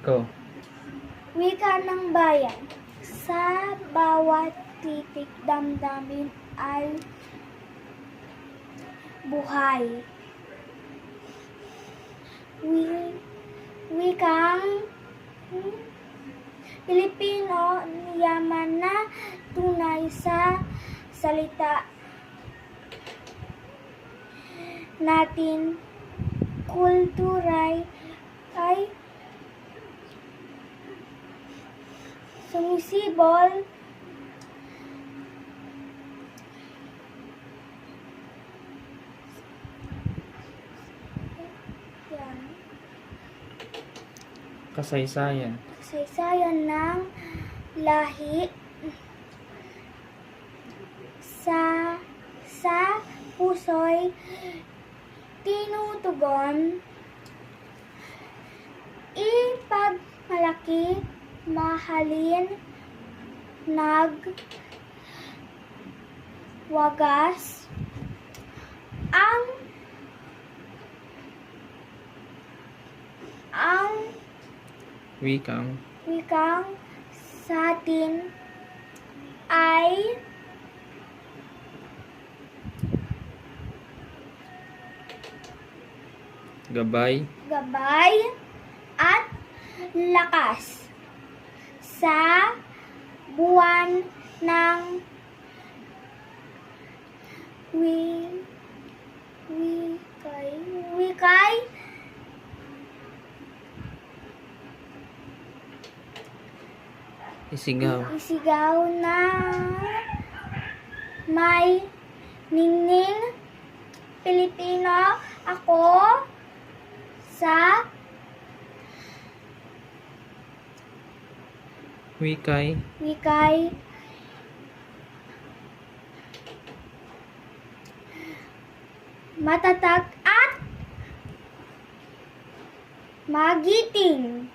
Go. Wika ng bayan. Sa bawat titik damdamin ay buhay. Wikang Pilipino, yaman na tunay sa salita natin, kulturay ay sumisibol yan, Kasaysayan. kasaysayan ng lahi sa puso'y tinutugon, ipagmalaki, mahalin, wagas ang Wikang wikang sa atin ay gabay at lakas sa buwan ng wikay isigaw na may ningning Pilipino ako sa wikay matatag at magiting.